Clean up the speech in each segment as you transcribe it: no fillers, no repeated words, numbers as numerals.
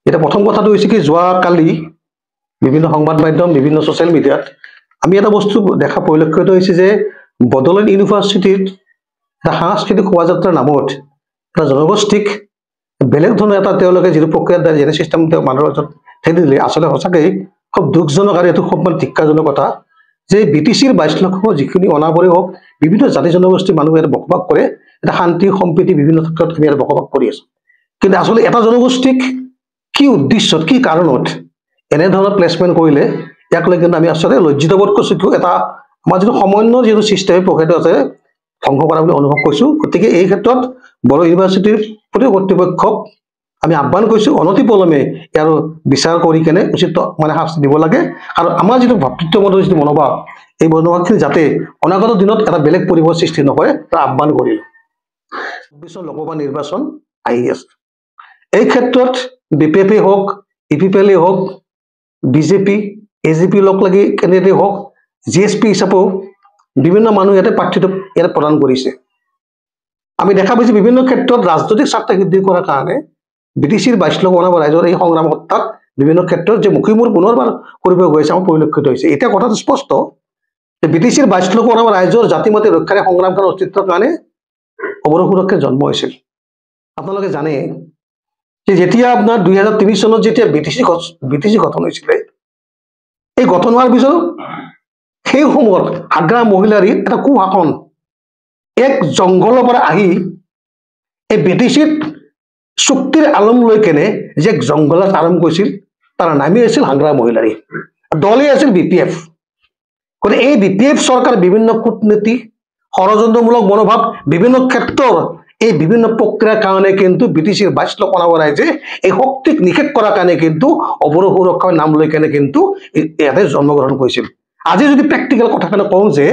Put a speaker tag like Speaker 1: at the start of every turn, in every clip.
Speaker 1: এটা প্ৰথম কথাটো হৈছে কি যোৱাকালি বিভিন্ন সংবাদ মাধ্যম বিভিন্ন ছ'চিয়েল মিডিয়াত আমি এটা বস্তু দেখা পৰিলক্ষিত হৈছে যে বড়োলেণ্ড ইউনিভাৰ্চিটিত এটা সাংস্কৃতিক শোভাযাত্ৰাৰ নামত এটা জনগোষ্ঠীক বেলেগ ধৰণৰ এটা তেওঁলোকে যিটো প্ৰক্ৰিয়াৰ দ্বাৰা যেনে চিষ্টেম মানুহৰ মাজত ঠেলি দিলে আচলতে সঁচাকৈ খুব দুখজনক আৰু এইটো খুব ধিক্কাৰজনক কথা যে BTCৰ 22 লক্ষ যিখিনি অনাবৰি হওক বিভিন্ন জাতি জনগোষ্ঠীৰ মানুহে ইয়াত বসবাস কৰে এটা শান্তি সম্প্ৰীতি বিভিন্ন ক্ষেত্ৰত আমি ইয়াত বসবাস কৰি আছো কিন্তু আচলতে এটা জনগোষ্ঠীক কি উদ্দেশ্যত কি কাৰণত এনেধৰণৰ প্লেচমেণ্ট কৰিলে ইয়াক লৈ কিন্তু আমি আচলতে লজ্জিত বোধ কৰিছোঁ এটা আমাৰ যিটো সমন্বয় যিটো চিষ্টেম প্ৰক্ৰিয়াটো আছে ধ্বংস কৰা বুলি অনুভৱ কৰিছোঁ গতিকে এই ক্ষেত্ৰত বড়ো ইউনিভাৰ্চিটিৰ প্ৰতি কৰ্তৃপক্ষক আমি আহ্বান কৰিছোঁ অনতি পলমে ইয়াৰ বিচাৰ কৰি কেনে উচিত মানে শাস্তি দিব লাগে আৰু আমাৰ যিটো ভাতৃত্ববোধৰ যিটো মনোভাৱ এই মনোভাৱখিনি যাতে অনাগত দিনত এটা বেলেগ পৰিৱেশ সৃষ্টি নকৰে তাৰ আহ্বান কৰিলোঁ ২৬ লোকসভা নিৰ্বাচন আহি আছে এই ক্ষেত্ৰত BPF হওক EPPL হওক BJP AJP লগ লাগি কেণ্ডিডেট হওক GSP হিচাপেও বিভিন্ন মানুহ ইয়াতে প্ৰাৰ্থিত্ব ইয়াত প্ৰদান কৰিছে আমি দেখা পাইছোঁ বিভিন্ন ক্ষেত্ৰত ৰাজনৈতিক স্বাৰ্থ সিদ্ধি কৰাৰ কাৰণে BTCৰ 22 লক্ষ অনাবৰি ৰাইজৰ এই সংগ্ৰাম সত্তাক বিভিন্ন ক্ষেত্ৰত যে মুখিমূৰ পুনৰবাৰ কৰিব গৈছে আমাৰ পৰিলক্ষিত হৈছে এতিয়া কথাটো স্পষ্ট যে BTCৰ 22 লক্ষ অনাবৰি ৰাইজৰ জাতি মাতি ৰক্ষাৰে সংগ্ৰামকাৰী অস্তিত্বৰ কাৰণে অৱৰোহ সুৰক্ষাৰ জন্ম হৈছিল আপোনালোকে জানে যে যেতিয়া আপোনাৰ 2003 চনত যেতিয়া BTC গঠন হৈছিলে এই গঠন হোৱাৰ পিছত সেই সময়ত আগ্ৰা মহিলাৰ এটা কুশাসন এক জংঘলৰ পৰা আহি এই BTCত চুক্তিৰ আলম লৈ কেনে যে জংঘলত আৰম্ভ কৰিছিল তাৰ নামেই আছিল আগ্ৰা মহিলাৰী দলেই আছিল BPF গতিকে এই BPF চৰকাৰ বিভিন্ন কূটনীতি ষড়যন্ত্ৰমূলক মনোভাৱ বিভিন্ন ক্ষেত্ৰৰ এই বিভিন্ন প্ৰক্ৰিয়াৰ কাৰণে কিন্তু BTCৰ 22 লক্ষ অনাবৰি ৰাইজে এই শক্তিক নিষেধ কৰাৰ কাৰণে কিন্তু অৱৰোহ সুৰক্ষাৰ নাম লৈ কেনে কিন্তু ইয়াতে জন্মগ্ৰহণ কৰিছিল আজি যদি প্ৰেক্টিকেল কথাখিনি কওঁ যে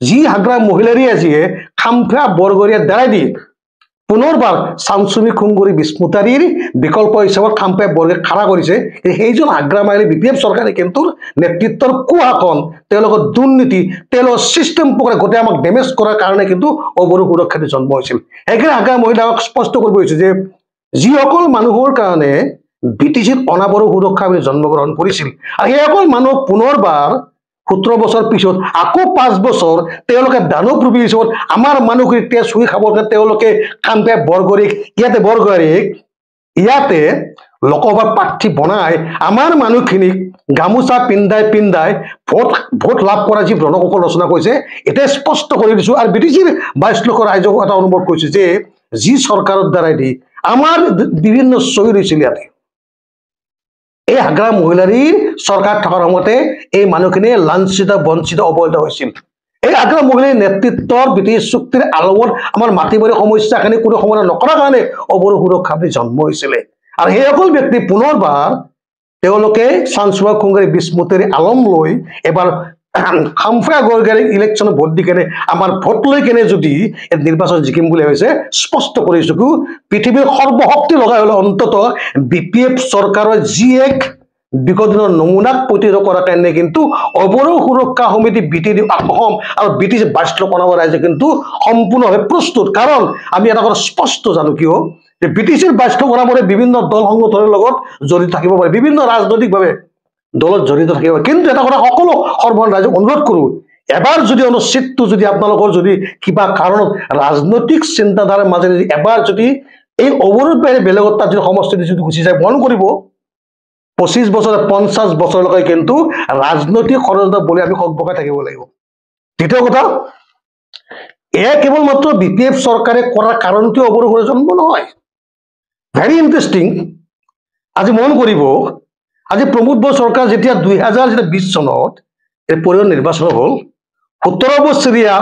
Speaker 1: যি আগ্ৰা মহিলাৰী আজিয়ে খামফা বৰগৰীয়া দ্বাৰাই দি পুনৰবাৰ চামচুমি খুংগুৰি বিস্মৃতাৰীৰ বিকল্প হিচাপত খামফা বৰগৰীয়া খাৰা কৰিছে সেইজন আগ্ৰা মহিলা BPF চৰকাৰে কিন্তু নেতৃত্বৰ কুশাসন তেওঁলোকৰ দুৰ্নীতি তেওঁলোকৰ চিষ্টেম প্ৰক্ৰিয়া গোটেই আমাক ডেমেজ কৰাৰ কাৰণে কিন্তু অৱৰোহ সুৰক্ষাৰ জন্ম হৈছিল সেইকাৰণে আগ্ৰা মহিলাক স্পষ্ট কৰিব হৈছে যে যিসকল মানুহৰ কাৰণে BTCৰ অনাবৰণ সুৰক্ষা বুলি জন্মগ্ৰহণ কৰিছিল আৰু সেইসকল মানুহ পুনৰবাৰ 17 বছৰ পিছত আকৌ 5 বছৰ তেওঁলোকে দানৱ ৰূপী হিচাপত আমাৰ মানুহখিনিক তেজ চুই খাবৰ কাৰণে তেওঁলোকে খামফা বৰগৰীক ইয়াতে লোকসভা প্ৰাৰ্থী বনাই আমাৰ মানুহখিনিক গামোচা পিন্ধাই ভোট লাভ কৰা যি ৰণকৌশল ৰচনা কৰিছে এটা স্পষ্ট কৰি দিছো আৰু BTCৰ 22 লক্ষ ৰাইজক এটা অনুভৱ কৰিছে যে যি চৰকাৰৰ দ্বাৰাই দি আমাৰ বিভিন্ন চহী হৈছিল ইয়াতে এই আগ্ৰা মহিলাৰীৰ চৰকাৰ থকাৰ সময়তে এই মানুহখিনিয়ে লাঞ্ছিত বঞ্চিত অৱহেলিত হৈছিল এই আগ্ৰা মহিলাৰ নেতৃত্বৰ BTC চুক্তিৰ আলমত আমাৰ মাটিবাৰী সমস্যাখিনি কোনো সমাধান নকৰাৰ কাৰণে অৱৰোহ সুৰক্ষা বুলি জন্ম হৈছিলে আৰু সেইসকল ব্যক্তি পুনৰবাৰ তেওঁলোকে চামচুমা খুংগুৰি বিস্মৃতিৰ আলম লৈ এবাৰ খামফা বৰগৰীক ইলেকশ্যনত ভোট দি কেনে আমাৰ ভোট লৈ কেনে যদি নিৰ্বাচন জিকিম বুলি ভাবিছে স্পষ্ট কৰিছো কি পৃথিৱীৰ সৰ্বশক্তি লগাই হলে অন্তত BPF চৰকাৰৰ যি এক বিগত দিনৰ নমুনাক প্ৰতিৰোধ কৰাৰ কাৰণে কিন্তু অৱৰোহ সুৰক্ষা সমিতি BTD অসম আৰু BTC 22 লক্ষ অনাবৰি ৰাইজে কিন্তু সম্পূৰ্ণভাৱে প্ৰস্তুত কাৰণ আমি এটা কথা স্পষ্ট জানো কিয় যে BTCৰ 22 লক্ষ অনাবৰি বিভিন্ন দল সংগঠনৰ লগত জড়িত থাকিব পাৰে বিভিন্ন ৰাজনৈতিকভাৱে দলত জড়িত থাকিব কিন্তু এটা কথা সকলো সৰ্বসাধাৰণ ৰাইজক অনুৰোধ কৰোঁ এবাৰ যদি অনুচ্ছেদটো যদি আপোনালোকৰ যদি কিবা কাৰণত ৰাজনৈতিক চিন্তাধাৰাৰ মাজেৰে এবাৰ যদি এই অৱৰোধ বাহিৰে বেলেগত তাত যদি সমষ্টিটো যদি গুচি যায় মন কৰিব 25 বছৰ 50 বছৰলৈকে কিন্তু ৰাজনৈতিক ষড়যন্ত্ৰ বুলি আমি সতৰ্ক থাকিব লাগিব দ্বিতীয় কথা কেৱল মাত্ৰ BPF চৰকাৰে কৰাৰ কাৰণটো অৱৰোহ জন্ম নহয় ভেৰি ইণ্টাৰেষ্টিং আজি মন কৰিব আজি প্ৰমোদ বড়ো চৰকাৰ যেতিয়া 2020 চনত এই পৰিষদ নিৰ্বাচন হ'ল 17 বছৰীয়া